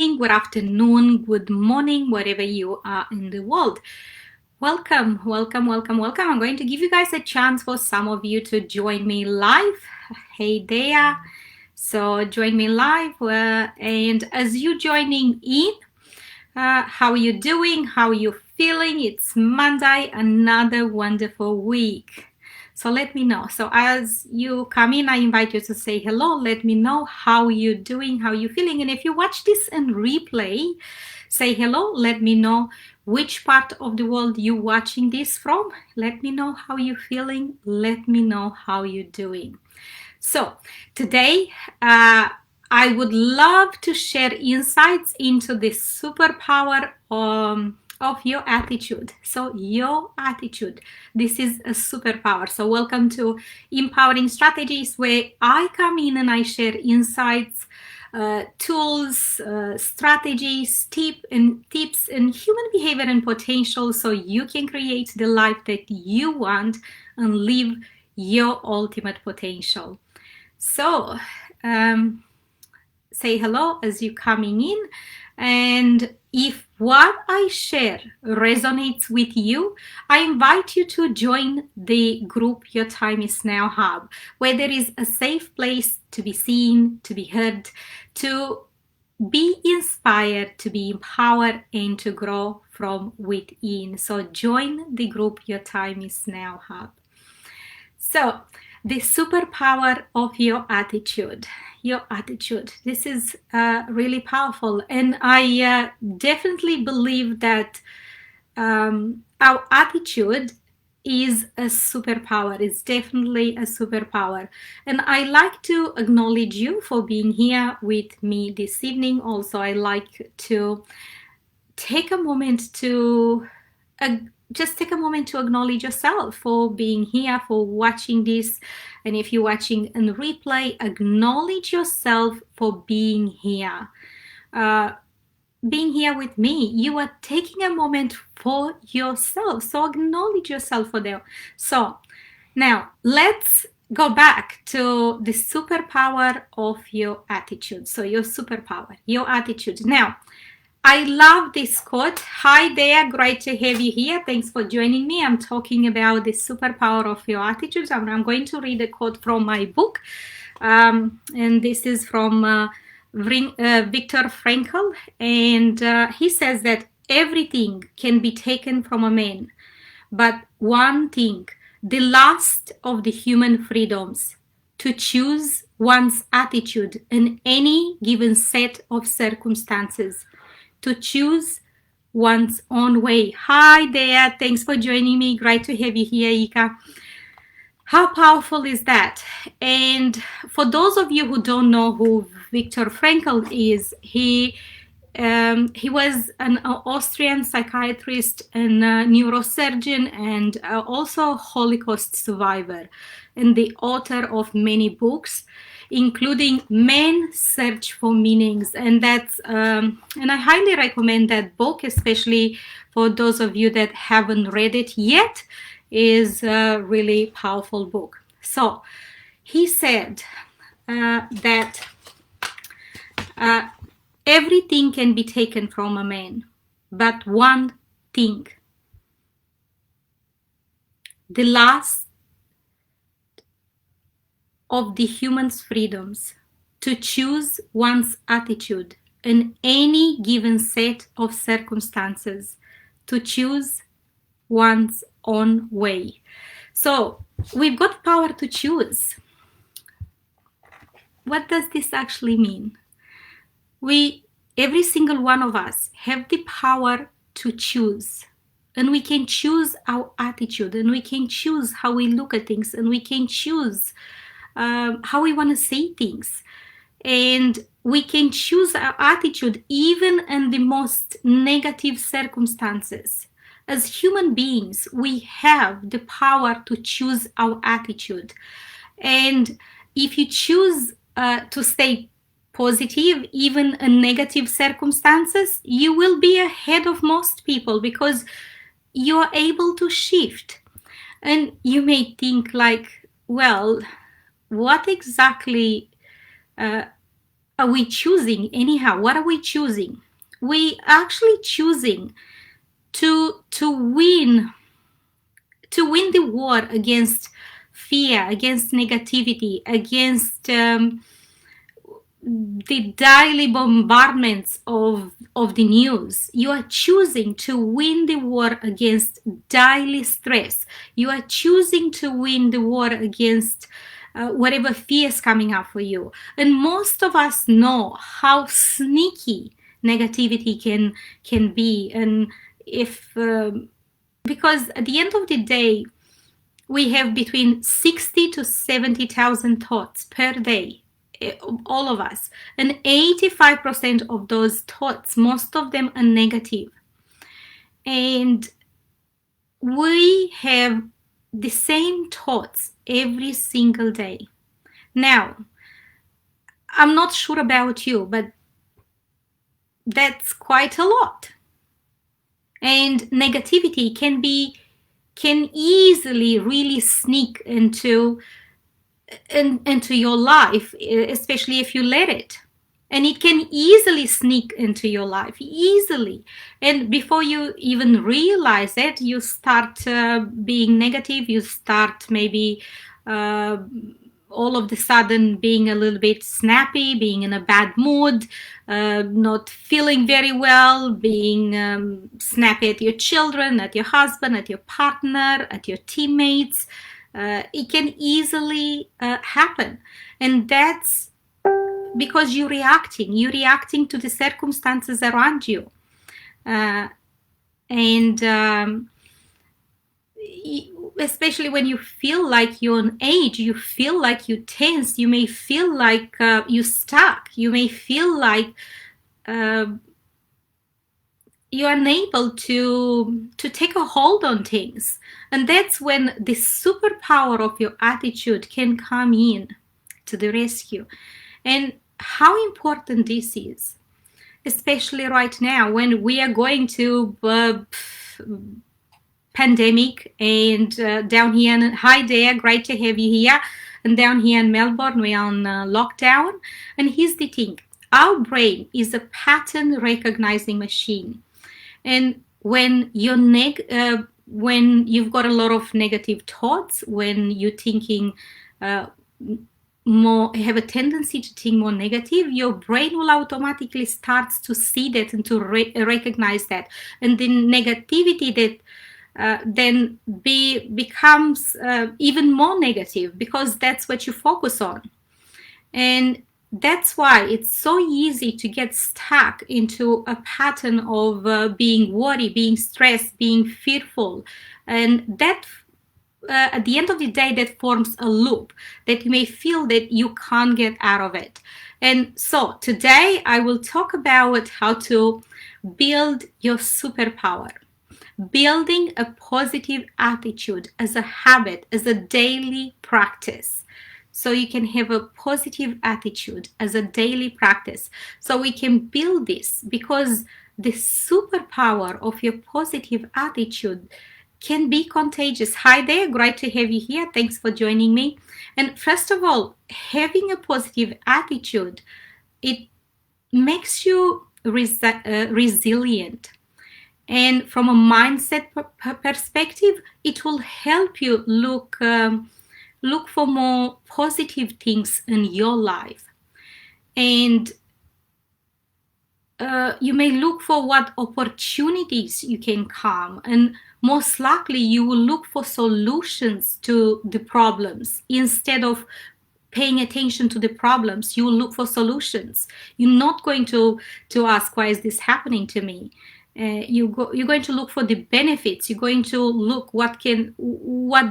evening, good afternoon, good morning, wherever you are in the world. Welcome, welcome, welcome, welcome. I'm going to give you guys a chance for some of you to join me live. Hey there. So join me live. And as you joining in, how are you doing? How are you feeling? It's Monday, another wonderful week. So let me know. So as you come in, I invite you to say hello. Let me know how you're doing, how you're feeling. And if you watch this in replay, say hello. Let me know which part of the world you're watching this from. Let me know how you're feeling. Let me know how you're doing. So today, I would love to share insights into the superpower of your attitude. So your attitude, this is a superpower. So welcome to Empowering Strategies, where I come in and I share insights, tools, strategies, tips and human behavior and potential, so you can create the life that you want and live your ultimate potential. So say hello as you're coming in, and if what I share resonates with you, I invite you to join the group Your Time Is Now Hub, where there is a safe place to be seen, to be heard, to be inspired, to be empowered, and to grow from within. So join the group Your Time Is Now Hub. So the superpower of your attitude. This is really powerful, and I definitely believe that our attitude is a superpower. It's definitely a superpower, and I like to acknowledge you for being here with me this evening. Also, I like to take a moment to just take a moment to acknowledge yourself for being here, for watching this. And if you're watching in replay, acknowledge yourself for being here. Being here with me. You are taking a moment for yourself. So acknowledge yourself for that. So now let's go back to the superpower of your attitude. So your superpower, your attitude. Now, I love this quote. Hi there, great to have you here. Thanks for joining me. I'm talking about the superpower of your attitude. I'm going to read a quote from my book. And this is from Viktor Frankl. And he says that everything can be taken from a man, but one thing, the last of the human freedoms, to choose one's attitude in any given set of circumstances. To choose one's own way. Hi there, thanks for joining me. Great to have you here, Ika. How powerful is that? And for those of you who don't know who Viktor Frankl is, he was an Austrian psychiatrist and neurosurgeon, and also a Holocaust survivor, and the author of many books, including Man's Search for Meanings. And that's and I highly recommend that book, especially for those of you that haven't read it yet. Is a really powerful book. So he said that everything can be taken from a man, but one thing, the last of the human's freedoms, to choose one's attitude in any given set of circumstances, to choose one's own way. So we've got power to choose. What does this actually mean? Every single one of us have the power to choose, and we can choose our attitude, and we can choose how we look at things, and we can choose how we want to say things, and we can choose our attitude even in the most negative circumstances. As human beings, we have the power to choose our attitude. And if you choose to stay positive, even in negative circumstances, you will be ahead of most people because you are able to shift. And you may think like, well, what exactly are we choosing anyhow? What are we choosing? We actually choosing to win the war against fear, against negativity, against the daily bombardments of the news. You are choosing to win the war against daily stress. You are choosing to win the war against whatever fear is coming up for you. And most of us know how sneaky negativity can be. And if because at the end of the day, we have between 60 to 70,000 thoughts per day, all of us, and 85% of those thoughts, most of them are negative. And we have the same thoughts every single day. Now, I'm not sure about you, but that's quite a lot. And negativity can easily really sneak into your life, especially if you let it. And it can easily sneak into your life, easily. And before you even realize it, you start being negative. You start maybe all of the sudden being a little bit snappy, being in a bad mood, not feeling very well, being snappy at your children, at your husband, at your partner, at your teammates. It can easily happen. And that's because you're reacting to the circumstances around you. And especially when you feel like you're on edge, you feel like you're tense, you may feel like you're stuck, you may feel like you're unable to take a hold on things. And that's when the superpower of your attitude can come in to the rescue. And how important this is, especially right now when we are going to pandemic. And down here, hi there, great to have you here. And down here in Melbourne, we're on lockdown. And here's the thing, our brain is a pattern recognizing machine. And when when you've got a lot of negative thoughts, when you're thinking more, have a tendency to think more negative, your brain will automatically start to see that and to recognize that. And the negativity that then becomes even more negative, because that's what you focus on. And that's why it's so easy to get stuck into a pattern of being worried, being stressed, being fearful. And that at the end of the day, that forms a loop that you may feel that you can't get out of it. And so today I will talk about how to build your superpower. Building a positive attitude as a habit, as a daily practice. So you can have a positive attitude as a daily practice. So we can build this, because the superpower of your positive attitude can be contagious. Hi there, great to have you here. Thanks for joining me. And first of all, having a positive attitude, it makes you resilient. And from a mindset perspective, it will help you look for more positive things in your life. And you may look for what opportunities you can come, and most likely you will look for solutions to the problems. Instead of paying attention to the problems, you will look for solutions. You're not going to ask, why is this happening to me? You're going to look for the benefits. You're going to look what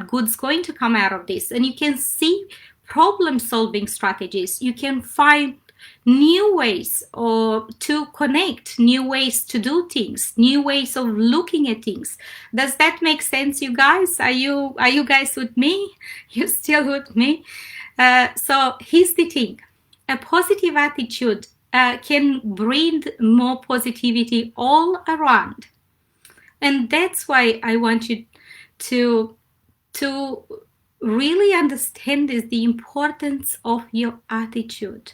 good's going to come out of this. And you can see problem solving strategies. You can find new ways to connect, new ways to do things, new ways of looking at things. Does that make sense, you guys? Are you guys with me? You still with me? So here's the thing. A positive attitude can bring more positivity all around. And that's why I want you to really understand this, the importance of your attitude.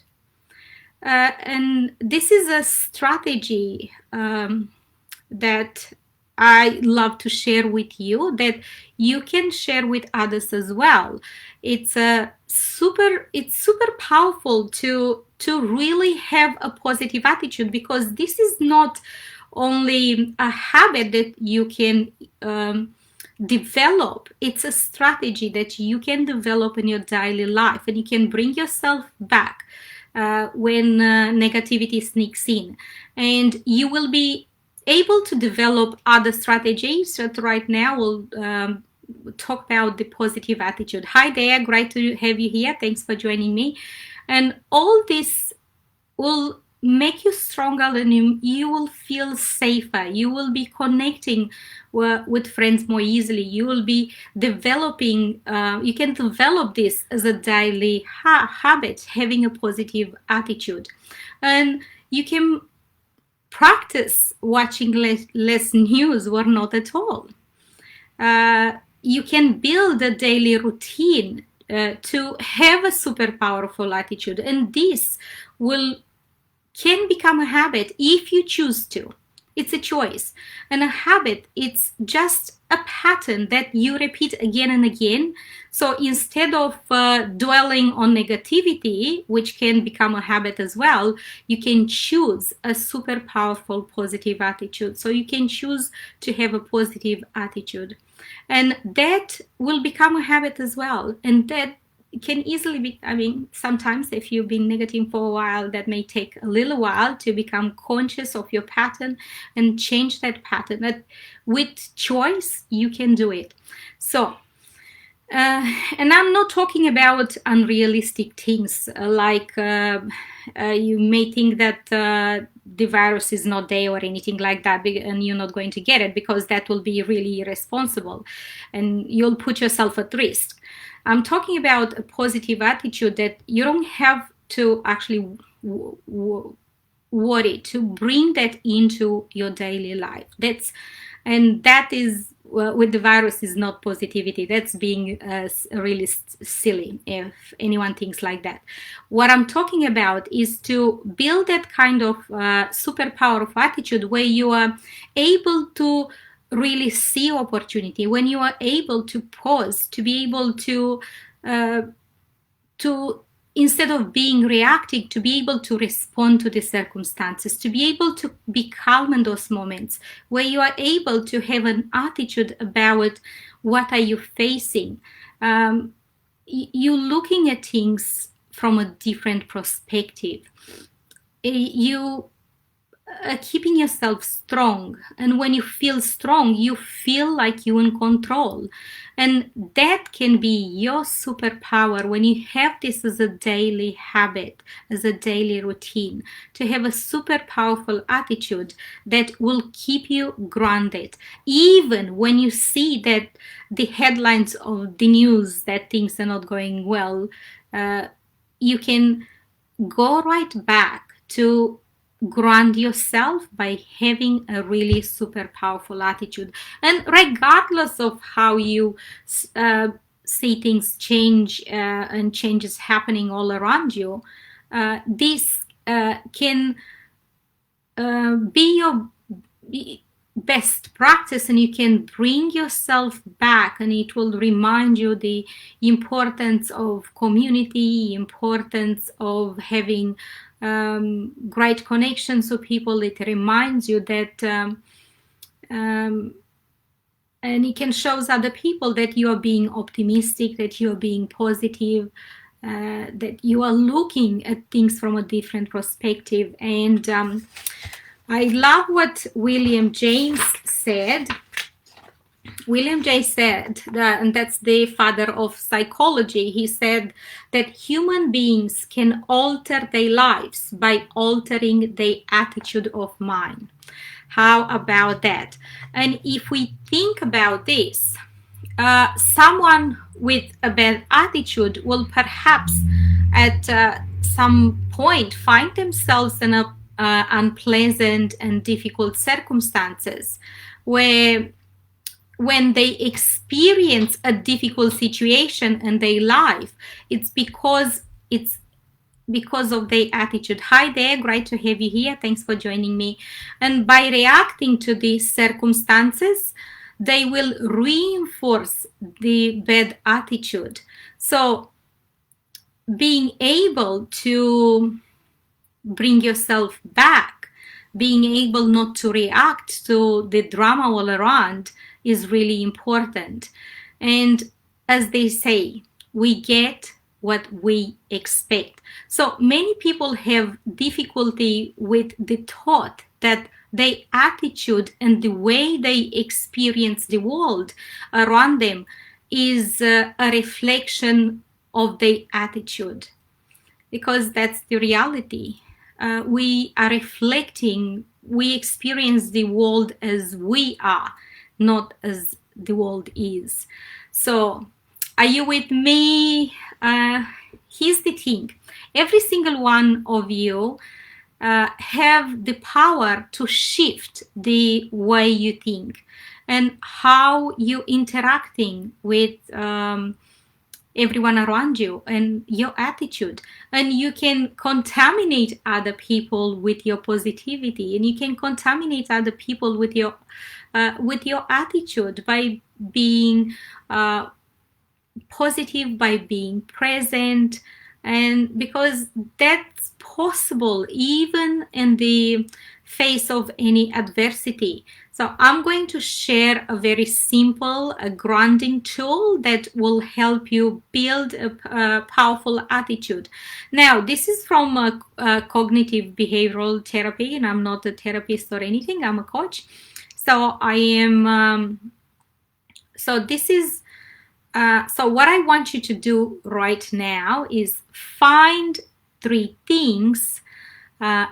And this is a strategy that I love to share with you, that you can share with others as well. It's super powerful to really have a positive attitude, because this is not only a habit that you can develop. It's a strategy that you can develop in your daily life, and you can bring yourself back when negativity sneaks in, and you will be able to develop other strategies that right now we'll talk about the positive attitude. Hi there, great to have you here. Thanks for joining me. And all this will make you stronger, and you will feel safer. You will be connecting with friends more easily. You will be developing, you can develop this as a daily habit, having a positive attitude. And you can practice watching less news or not at all. You can build a daily routine to have a super powerful attitude, and this can become a habit if you choose to. It's a choice. And a habit, it's just a pattern that you repeat again and again. So instead of dwelling on negativity, which can become a habit as well, you can choose a super powerful positive attitude. So you can choose to have a positive attitude. And that will become a habit as well. And that can easily be, sometimes if you've been negative for a while, that may take a little while to become conscious of your pattern and change that pattern. But with choice, you can do it. So, and I'm not talking about unrealistic things like you may think that the virus is not there or anything like that, and you're not going to get it, because that will be really irresponsible and you'll put yourself at risk. I'm talking about a positive attitude that you don't have to actually worry to bring that into your daily life. That is with the virus is not positivity. That's being really silly if anyone thinks like that. What I'm talking about is to build that kind of superpower of attitude where you are able to really see opportunity, when you are able to pause, to be able to instead of being reactive, to be able to respond to the circumstances, to be able to be calm in those moments, where you are able to have an attitude about what are you facing. You looking at things from a different perspective. You keeping yourself strong, and when you feel strong, you feel like you're in control, and that can be your superpower when you have this as a daily habit, as a daily routine, to have a super powerful attitude that will keep you grounded, even when you see that the headlines of the news that things are not going well. You can go right back to ground yourself by having a really super powerful attitude. And regardless of how you see things change and changes happening all around you, this can be your best practice, and you can bring yourself back, and it will remind you the importance of community, importance of having great connections with people. It reminds you that and it can show other people that you are being optimistic, that you are being positive, that you are looking at things from a different perspective. And I love what William James said. William J. said, and that's the father of psychology, he said that human beings can alter their lives by altering their attitude of mind. How about that? And if we think about this, someone with a bad attitude will perhaps at some point find themselves in a unpleasant and difficult circumstances where when they experience a difficult situation in their life, it's because because of their attitude. Hi there, great to have you here. Thanks for joining me. And by reacting to these circumstances, they will reinforce the bad attitude. So being able to bring yourself back, being able not to react to the drama all around is really important. And as they say, we get what we expect. So many people have difficulty with the thought that their attitude and the way they experience the world around them is a reflection of their attitude, because that's the reality. We are reflecting, we experience the world as we are, not as the world is. So are you with me? Here's the thing. Every single one of you have the power to shift the way you think and how you interacting with everyone around you and your attitude. And you can contaminate other people with your positivity, and you can contaminate other people with your attitude by being positive, by being present. And because that's possible even in the face of any adversity. So I'm going to share a very simple grounding tool that will help you build a powerful attitude. Now, this is from cognitive behavioral therapy, and I'm not a therapist or anything. I'm a coach. So I am, so this is, so what I want you to do right now is find 3 things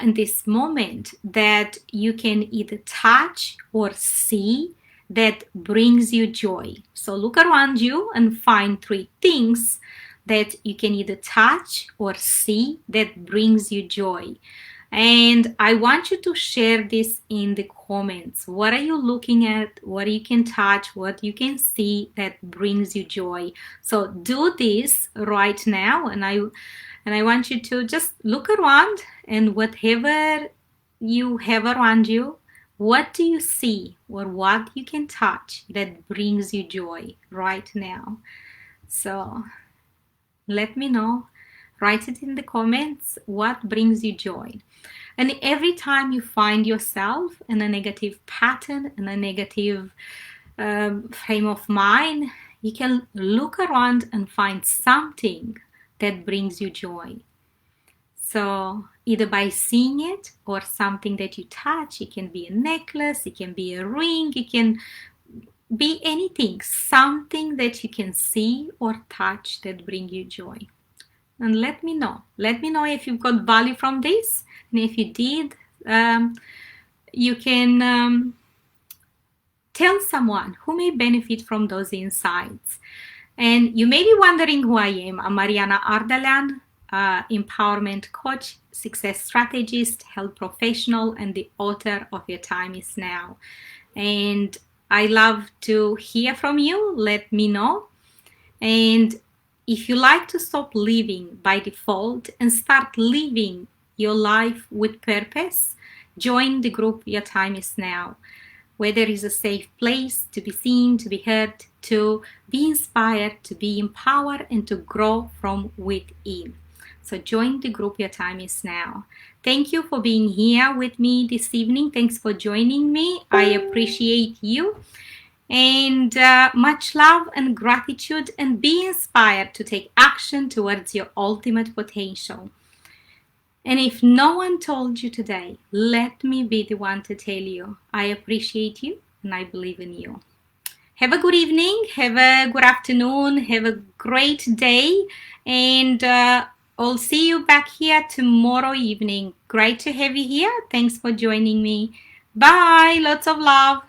in this moment that you can either touch or see that brings you joy. So look around you and find 3 things that you can either touch or see that brings you joy. And I want you to share this in the comments. What are you looking at? What you can touch? What you can see that brings you joy? So do this right now, and I want you to just look around, and whatever you have around you, what do you see or what you can touch that brings you joy right now? So let me know. Write it in the comments, what brings you joy. And every time you find yourself in a negative pattern, in a negative frame of mind, you can look around and find something that brings you joy. So either by seeing it or something that you touch. It can be a necklace, it can be a ring, it can be anything, something that you can see or touch that bring you joy. And let me know if you've got value from this, and if you did, you can tell someone who may benefit from those insights. And you may be wondering who I am. I'm Mariana Ardalan, empowerment coach, success strategist, health professional, and the author of Your Time Is Now. And I love to hear from you. Let me know. And if you like to stop living by default and start living your life with purpose, join the group Your Time Is Now, where there is a safe place to be seen, to be heard, to be inspired, to be empowered, and to grow from within. So join the group Your Time Is Now. Thank you for being here with me this evening. Thanks for joining me. I appreciate you. And much love and gratitude, and be inspired to take action towards your ultimate potential. And if no one told you today, let me be the one to tell you. I appreciate you and I believe in you. Have a good evening, have a good afternoon, have a great day, and I'll see you back here tomorrow evening. Great to have you here. Thanks for joining me. Bye. Lots of love.